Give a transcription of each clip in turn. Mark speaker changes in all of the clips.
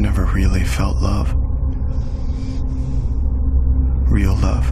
Speaker 1: never really felt love. Real love.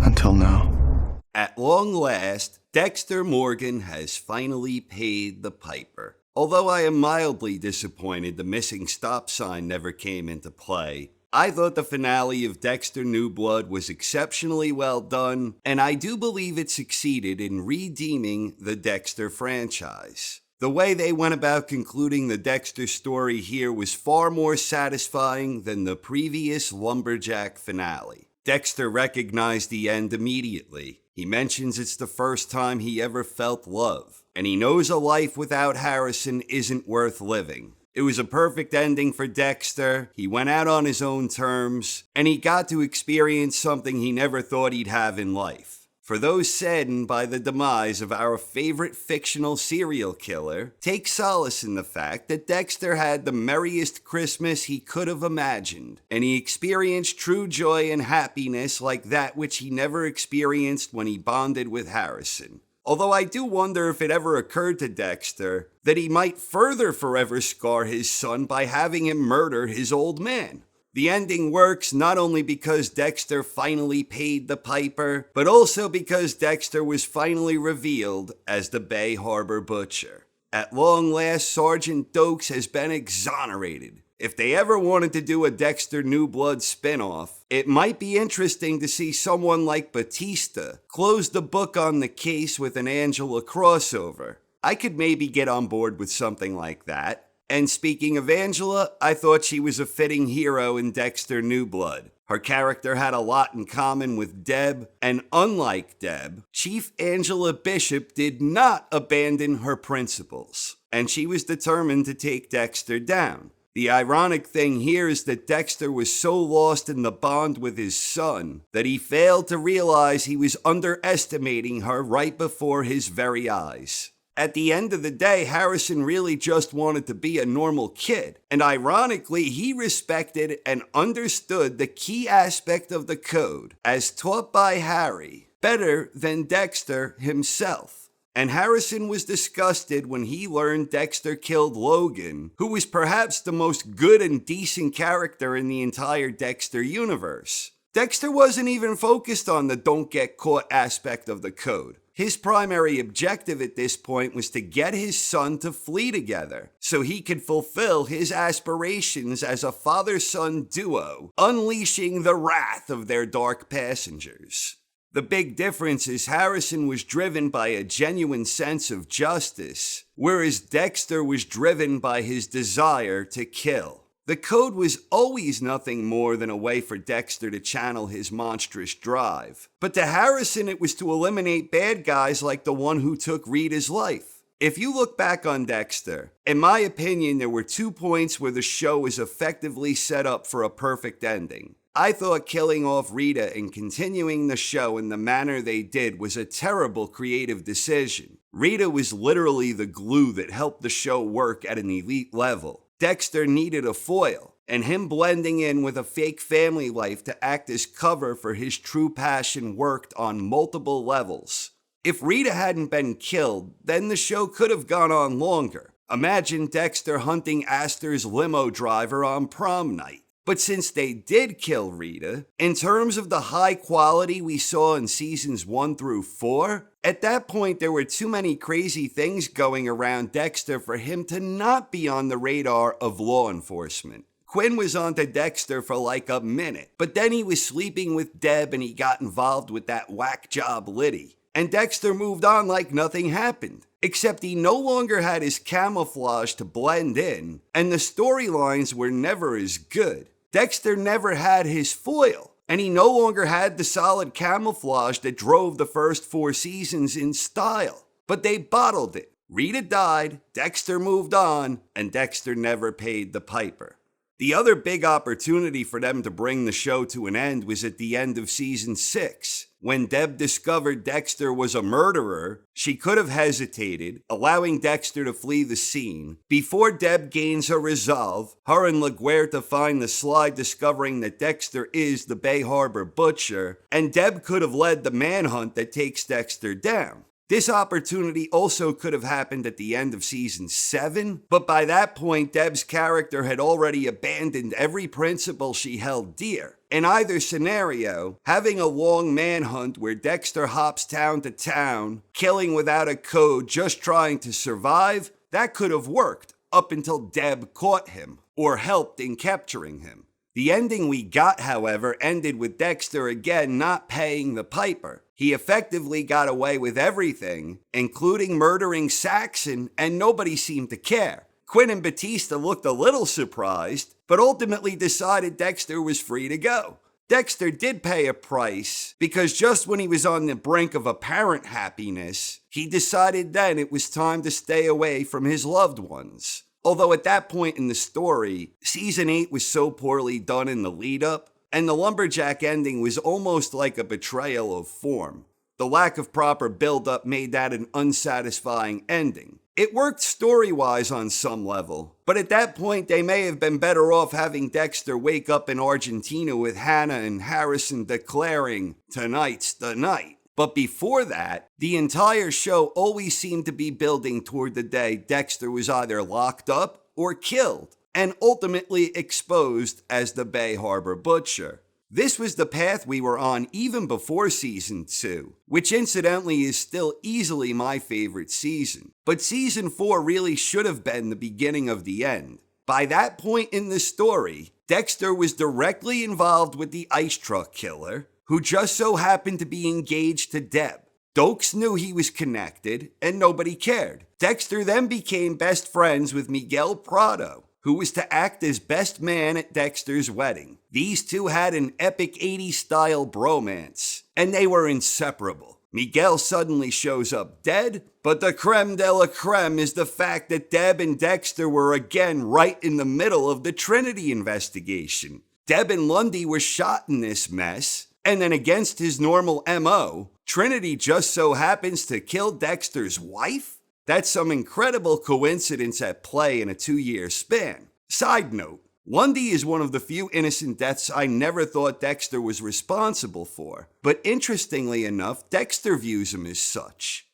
Speaker 1: Until now.
Speaker 2: At long last, Dexter Morgan has finally paid the piper. Although I am mildly disappointed the missing stop sign never came into play, I thought the finale of Dexter New Blood was exceptionally well done, and I do believe it succeeded in redeeming the Dexter franchise. The way they went about concluding the Dexter story here was far more satisfying than the previous lumberjack finale. Dexter recognized the end immediately. He mentions it's the first time he ever felt love, and he knows a life without Harrison isn't worth living. It was a perfect ending for Dexter. He went out on his own terms, and he got to experience something he never thought he'd have in life. For those saddened by the demise of our favorite fictional serial killer, take solace in the fact that Dexter had the merriest Christmas he could have imagined, and he experienced true joy and happiness like that which he never experienced when he bonded with Harrison. Although I do wonder if it ever occurred to Dexter that he might further forever scar his son by having him murder his old man. The ending works not only because Dexter finally paid the piper, but also because Dexter was finally revealed as the Bay Harbor Butcher. At long last, Sergeant Dokes has been exonerated. If they ever wanted to do a Dexter New Blood spinoff, it might be interesting to see someone like Batista close the book on the case with an Angela crossover. I could maybe get on board with something like that. And speaking of Angela, I thought she was a fitting hero in Dexter New Blood. Her character had a lot in common with Deb, and unlike Deb, Chief Angela Bishop did not abandon her principles, and she was determined to take Dexter down. The ironic thing here is that Dexter was so lost in the bond with his son that he failed to realize he was underestimating her right before his very eyes. At the end of the day, Harrison really just wanted to be a normal kid, and ironically, he respected and understood the key aspect of the code, as taught by Harry, better than Dexter himself. And Harrison was disgusted when he learned Dexter killed Logan, who was perhaps the most good and decent character in the entire Dexter universe. Dexter wasn't even focused on the don't get caught aspect of the code. His primary objective at this point was to get his son to flee together so he could fulfill his aspirations as a father-son duo, unleashing the wrath of their dark passengers. The big difference is Harrison was driven by a genuine sense of justice, whereas Dexter was driven by his desire to kill. The code was always nothing more than a way for Dexter to channel his monstrous drive. But to Harrison, it was to eliminate bad guys like the one who took Rita's life. If you look back on Dexter, in my opinion, there were 2 points where the show was effectively set up for a perfect ending. I thought killing off Rita and continuing the show in the manner they did was a terrible creative decision. Rita was literally the glue that helped the show work at an elite level. Dexter needed a foil, and him blending in with a fake family life to act as cover for his true passion worked on multiple levels. If Rita hadn't been killed, then the show could have gone on longer. Imagine Dexter hunting Astor's limo driver on prom night. But since they did kill Rita, in terms of the high quality we saw in seasons 1 through 4, at that point there were too many crazy things going around Dexter for him to not be on the radar of law enforcement. Quinn was onto Dexter for like a minute, but then he was sleeping with Deb and he got involved with that whack job Liddy. And Dexter moved on like nothing happened. Except he no longer had his camouflage to blend in, and the storylines were never as good. Dexter never had his foil, and he no longer had the solid camouflage that drove the first 4 seasons in style. But they bottled it. Rita died, Dexter moved on, and Dexter never paid the piper. The other big opportunity for them to bring the show to an end was at the end of season 6. When Deb discovered Dexter was a murderer, she could have hesitated, allowing Dexter to flee the scene. Before Deb gains her resolve, her and LaGuerta find the slide discovering that Dexter is the Bay Harbor Butcher, and Deb could have led the manhunt that takes Dexter down. This opportunity also could have happened at the end of season 7, but by that point, Deb's character had already abandoned every principle she held dear. In either scenario, having a long manhunt where Dexter hops town to town, killing without a code, just trying to survive, that could have worked up until Deb caught him or helped in capturing him. The ending we got, however, ended with Dexter again not paying the piper. He effectively got away with everything, including murdering Saxon, and nobody seemed to care. Quinn and Batista looked a little surprised, but ultimately decided Dexter was free to go. Dexter did pay a price, because just when he was on the brink of apparent happiness, he decided then it was time to stay away from his loved ones. Although at that point in the story, season 8 was so poorly done in the lead-up, and the lumberjack ending was almost like a betrayal of form. The lack of proper build-up made that an unsatisfying ending. It worked story-wise on some level, but at that point they may have been better off having Dexter wake up in Argentina with Hannah and Harrison declaring, "Tonight's the night." But before that, the entire show always seemed to be building toward the day Dexter was either locked up or killed, and ultimately exposed as the Bay Harbor Butcher. This was the path we were on even before season 2, which incidentally is still easily my favorite season. But season 4 really should have been the beginning of the end. By that point in the story, Dexter was directly involved with the ice truck killer, who just so happened to be engaged to Deb. Dokes knew he was connected, and nobody cared. Dexter then became best friends with Miguel Prado, who was to act as best man at Dexter's wedding. These two had an epic 80s-style bromance, and they were inseparable. Miguel suddenly shows up dead, but the creme de la creme is the fact that Deb and Dexter were again right in the middle of the Trinity investigation. Deb and Lundy were shot in this mess, and then against his normal MO, Trinity just so happens to kill Dexter's wife? That's some incredible coincidence at play in a 2-year span. Side note, Lundy is one of the few innocent deaths I never thought Dexter was responsible for, but interestingly enough, Dexter views him as such.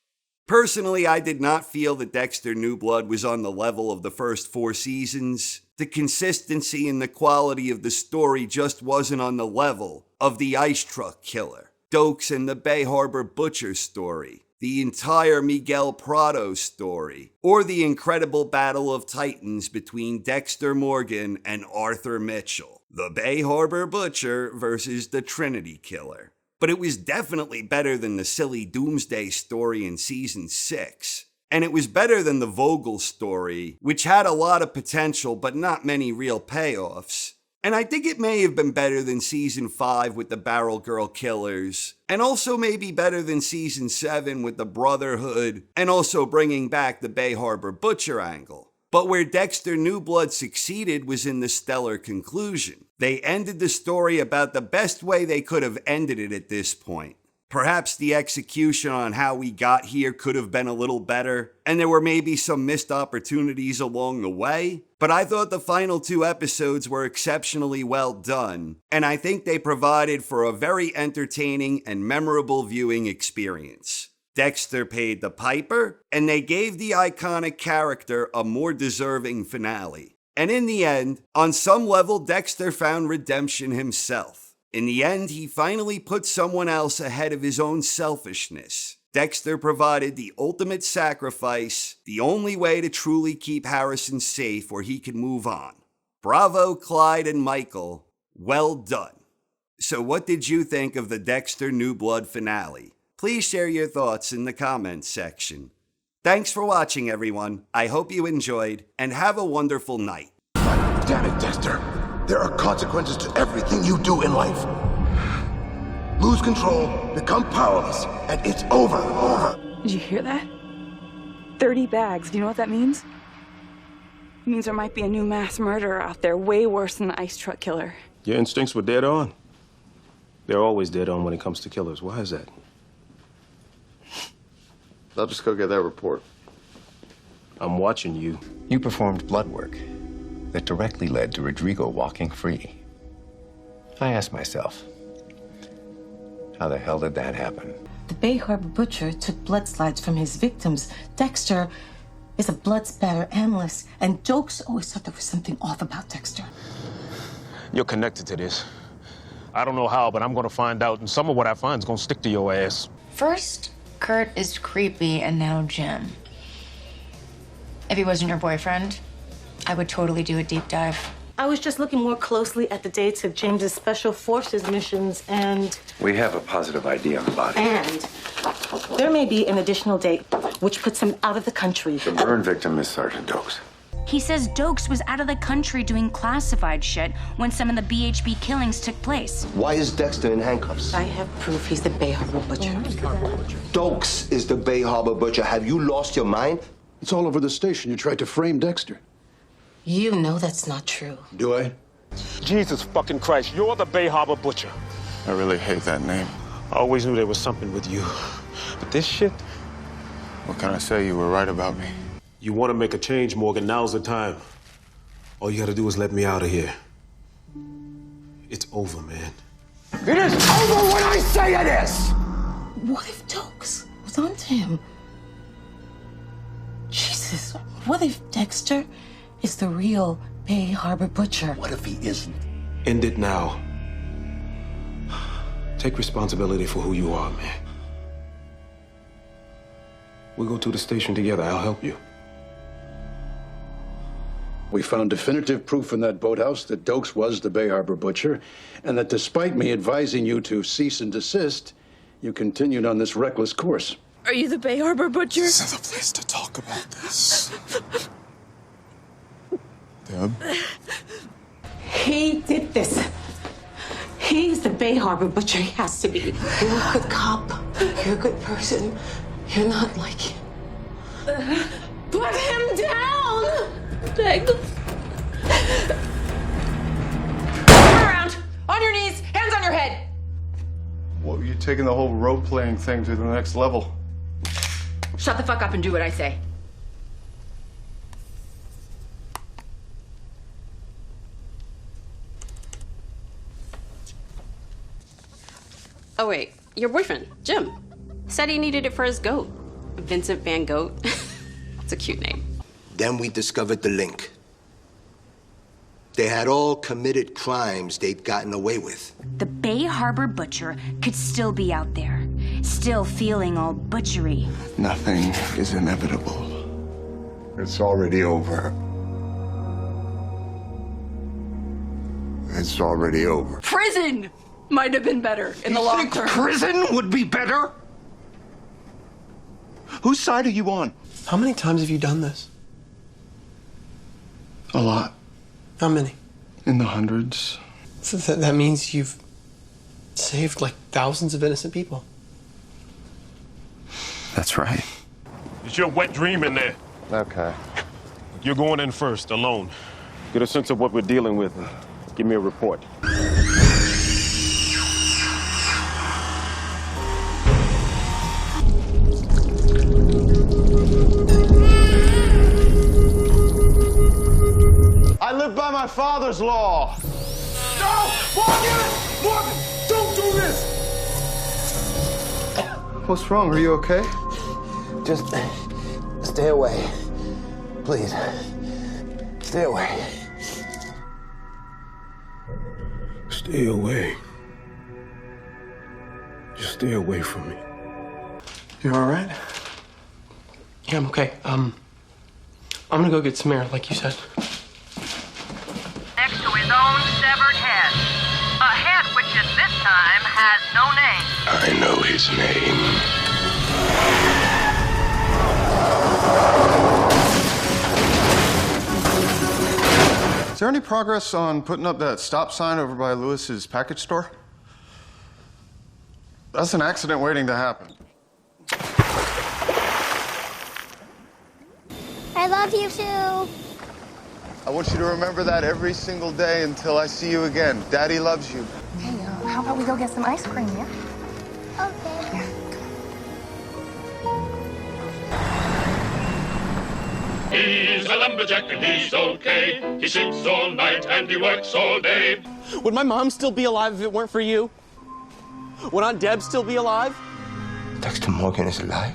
Speaker 2: Personally, I did not feel that Dexter New Blood was on the level of the first 4 seasons. The consistency and the quality of the story just wasn't on the level of the ice truck killer, Dokes and the Bay Harbor Butcher story, the entire Miguel Prado story, or the incredible battle of titans between Dexter Morgan and Arthur Mitchell, the Bay Harbor Butcher versus the Trinity Killer. But it was definitely better than the silly Doomsday story in season 6. And it was better than the Vogel story, which had a lot of potential but not many real payoffs. And I think it may have been better than season 5 with the Barrel Girl Killers, and also maybe better than season 7 with the Brotherhood, and also bringing back the Bay Harbor Butcher angle. But where Dexter New Blood succeeded was in the stellar conclusion. They ended the story about the best way they could have ended it at this point. Perhaps the execution on how we got here could have been a little better, and there were maybe some missed opportunities along the way, but I thought the final 2 episodes were exceptionally well done, and I think they provided for a very entertaining and memorable viewing experience. Dexter paid the piper, and they gave the iconic character a more deserving finale. And in the end, on some level, Dexter found redemption himself. In the end, he finally put someone else ahead of his own selfishness. Dexter provided the ultimate sacrifice, the only way to truly keep Harrison safe where he can move on. Bravo, Clyde and Michael. Well done. So what did you think of the Dexter New Blood finale? Please share your thoughts in the comments section. Thanks for watching, everyone. I hope you enjoyed, and have a wonderful night.
Speaker 3: Damn it, Dexter. There are consequences to everything you do in life. Lose control, become powerless, and it's over.
Speaker 4: Did you hear that? 30 bags. Do you know what that means? It means there might be a new mass murderer out there, way worse than the ice truck killer.
Speaker 5: Your instincts were dead on. They're always dead on when it comes to killers. Why is that?
Speaker 6: I'll just go get that report.
Speaker 5: I'm watching you.
Speaker 7: You performed blood work that directly led to Rodrigo walking free. I asked myself, how the hell did that happen?
Speaker 8: The Bay Harbor Butcher took blood slides from his victims. Dexter is a blood spatter analyst, and Dokes always thought there was something off about Dexter.
Speaker 5: You're connected to this. I don't know how, but I'm gonna find out, and some of what I find is gonna stick to your ass.
Speaker 9: First, Kurt is creepy, and now Jim. If he wasn't your boyfriend, I would totally do a deep dive.
Speaker 8: I was just looking more closely at the dates of James's Special Forces missions, and...
Speaker 7: We have a positive ID on the body.
Speaker 8: And there may be an additional date, which puts him out of the country.
Speaker 7: The burn victim is Sergeant Dokes.
Speaker 9: He says Dokes was out of the country doing classified shit when some of the BHB killings took place.
Speaker 10: Why is Dexter in handcuffs?
Speaker 8: I have proof he's the Bay Harbor Butcher.
Speaker 10: Dokes is the Bay Harbor Butcher. Have you lost your mind?
Speaker 11: It's all over the station. You tried to frame Dexter.
Speaker 8: You know that's not true.
Speaker 11: Do I?
Speaker 5: Jesus fucking Christ, you're the Bay Harbor Butcher.
Speaker 1: I really hate that name.
Speaker 5: I always knew there was something with you. But this shit...
Speaker 1: What can I say? You were right about me.
Speaker 5: You want to make a change, Morgan, now's the time. All you gotta do is let me out of here. It's over, man.
Speaker 3: It is over when I say it is!
Speaker 8: What if Dokes was onto him? Jesus, what if Dexter is the real Bay Harbor Butcher?
Speaker 10: What if he isn't?
Speaker 5: End it now. Take responsibility for who you are, man. We'll go to the station together. I'll help you.
Speaker 11: We found definitive proof in that boathouse that Dokes was the Bay Harbor Butcher, and that despite me advising you to cease and desist, you continued on this reckless course.
Speaker 4: Are you the Bay Harbor Butcher?
Speaker 1: This is a place to talk about this. Deb?
Speaker 8: He did this. He's the Bay Harbor Butcher. He has to be. You're a good cop. You're a good person. You're not like him. Put him down!
Speaker 4: Beg.
Speaker 12: Turn around! On your knees! Hands on your head!
Speaker 6: What were you taking the whole role-playing thing to the next level?
Speaker 12: Shut the fuck up and do what I say.
Speaker 13: Oh wait, your boyfriend, Jim, said he needed it for his goat. Vincent Van Goat. It's a cute name.
Speaker 10: Then we discovered the link. They had all committed crimes they'd gotten away with.
Speaker 9: The Bay Harbor Butcher could still be out there, still feeling all butchery.
Speaker 1: Nothing is inevitable.
Speaker 3: It's already over. It's already over.
Speaker 13: Prison might have been better in the long term.
Speaker 10: Prison would be better? Whose side are you on?
Speaker 1: How many times have you done this?
Speaker 11: A lot.
Speaker 1: How many?
Speaker 11: In the hundreds.
Speaker 1: So that means you've saved like thousands of innocent people. That's right.
Speaker 5: It's your wet dream in there.
Speaker 6: Okay.
Speaker 5: You're going in first, alone. Get a sense of what we're dealing with. Give me a report.
Speaker 6: I live by my father's law. No! Morgan! Morgan! Don't do this! What's wrong? Are you okay?
Speaker 10: Just stay away. Please. Stay away.
Speaker 5: Stay away. Just stay away from me.
Speaker 1: You all right? Yeah, I'm okay. I'm gonna go get some air, like you said.
Speaker 14: Next to his own severed head. A head which at this time has no name.
Speaker 3: I know his name.
Speaker 6: Is there any progress on putting up that stop sign over by Lewis's package store? That's an accident waiting to happen.
Speaker 15: I love you too.
Speaker 6: I want you to remember that every single day until I see you again. Daddy loves you.
Speaker 15: Hey, how about we go get some ice cream, yeah? Okay.
Speaker 16: He's a lumberjack and he's okay. He sleeps all night and he works all day.
Speaker 17: Would my mom still be alive if it weren't for you? Would Aunt Deb still be alive?
Speaker 10: Dexter Morgan is alive?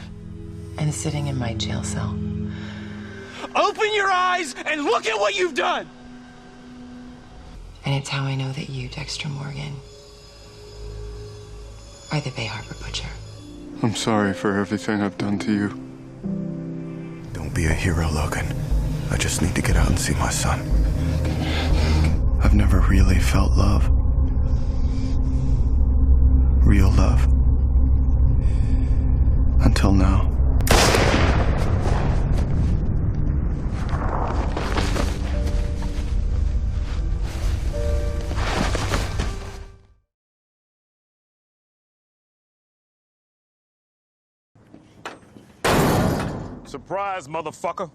Speaker 8: And sitting in my jail cell.
Speaker 1: Open your eyes and look at what you've done!
Speaker 8: And it's how I know that you, Dexter Morgan, are the Bay Harbor Butcher.
Speaker 17: I'm sorry for everything I've done to you.
Speaker 18: Don't be a hero, Logan. I just need to get out and see my son. I've never really felt love. Real love. Until now.
Speaker 6: Surprise, motherfucker.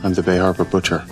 Speaker 17: I'm the Bay Harbor Butcher.